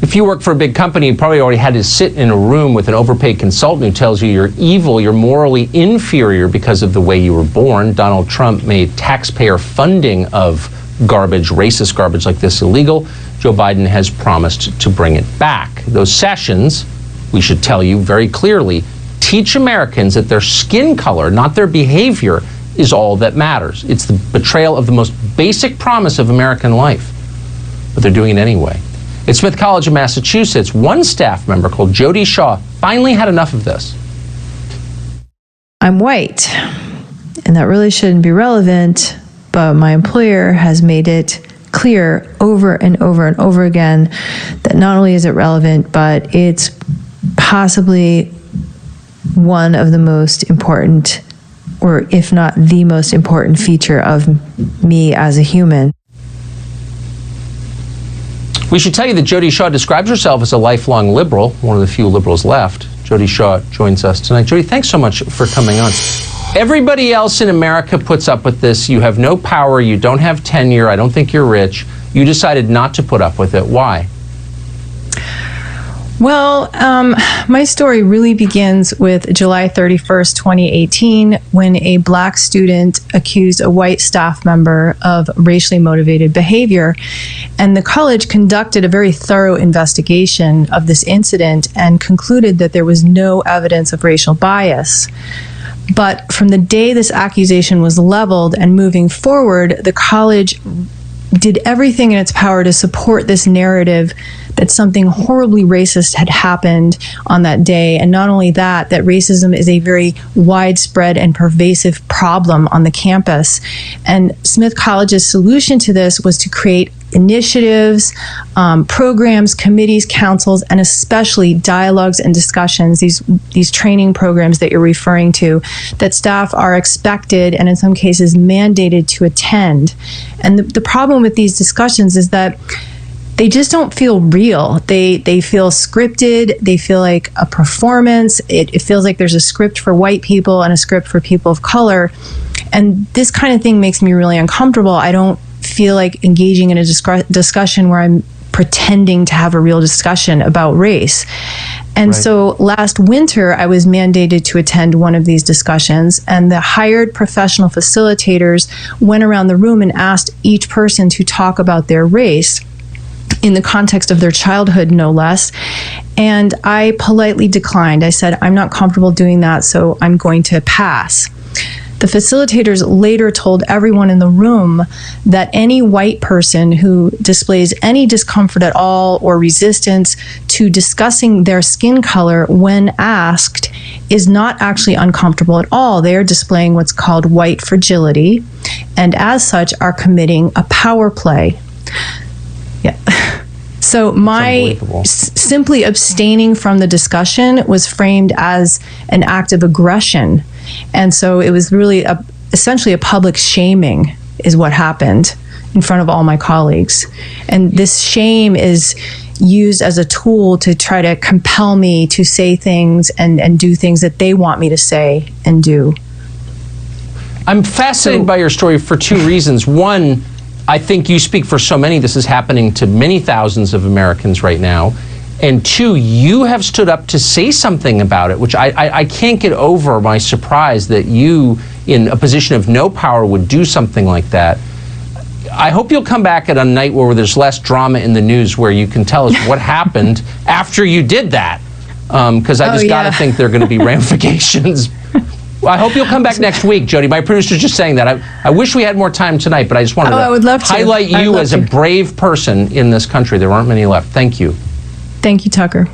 If you work for a big company, you probably already had to sit in a room with an overpaid consultant who tells you you're evil, you're morally inferior because of the way you were born. Donald Trump made taxpayer funding of garbage, racist garbage like this illegal. Joe Biden has promised to bring it back. Those sessions, we should tell you very clearly, teach Americans that their skin color, not their behavior, is all that matters. It's the betrayal of the most basic promise of American life. But they're doing it anyway. At Smith College in Massachusetts, one staff member called Jodi Shaw finally had enough of this. I'm white, and that really shouldn't be relevant, but my employer has made it clear over and over and over again that not only is it relevant, but it's possibly one of the most important, or if not the most important feature of me as a human. We should tell you that Jodi Shaw describes herself as a lifelong liberal, one of the few liberals left. Jodi Shaw joins us tonight. Jodi, thanks so much for coming on. Everybody else in America puts up with this. You have no power. You don't have tenure. I don't think you're rich. You decided not to put up with it. Why? Well, my story really begins with July 31st, 2018, when a black student accused a white staff member of racially motivated behavior. And the college conducted a very thorough investigation of this incident and concluded that there was no evidence of racial bias. But from the day this accusation was leveled and moving forward, the college did everything in its power to support this narrative that something horribly racist had happened on that day. And not only that, that racism is a very widespread and pervasive problem on the campus. And Smith College's solution to this was to create initiatives, programs, committees, councils, and especially dialogues and discussions, these training programs that you're referring to, that staff are expected and in some cases mandated to attend. And the problem with these discussions is that they just don't feel real. They feel scripted. They feel like a performance. It feels like there's a script for white people and a script for people of color. And this kind of thing makes me really uncomfortable. I don't feel like engaging in a discussion where I'm pretending to have a real discussion about race. And so last winter, I was mandated to attend one of these discussions, and the hired professional facilitators went around the room and asked each person to talk about their race in the context of their childhood, no less. And I politely declined. I said, I'm not comfortable doing that, so I'm going to pass. The facilitators later told everyone in the room that any white person who displays any discomfort at all or resistance to discussing their skin color when asked is not actually uncomfortable at all. They are displaying what's called white fragility, and as such are committing a power play. Yeah. So my simply abstaining from the discussion was framed as an act of aggression. And so it was really essentially a public shaming is what happened in front of all my colleagues. And this shame is used as a tool to try to compel me to say things and do things that they want me to say and do. I'm fascinated by your story for two reasons. One, I think you speak for so many. This is happening to many thousands of Americans right now. And two, you have stood up to say something about it, which I can't get over my surprise that you, in a position of no power, would do something like that. I hope you'll come back at a night where there's less drama in the news, where you can tell us what happened after you did that. Because I just got to think there are going to be ramifications. I hope you'll come back next week, Jodi. My producer's just saying that. I wish we had more time tonight, but I just wanted to highlight you as a brave person in this country. There aren't many left. Thank you. Thank you, Tucker.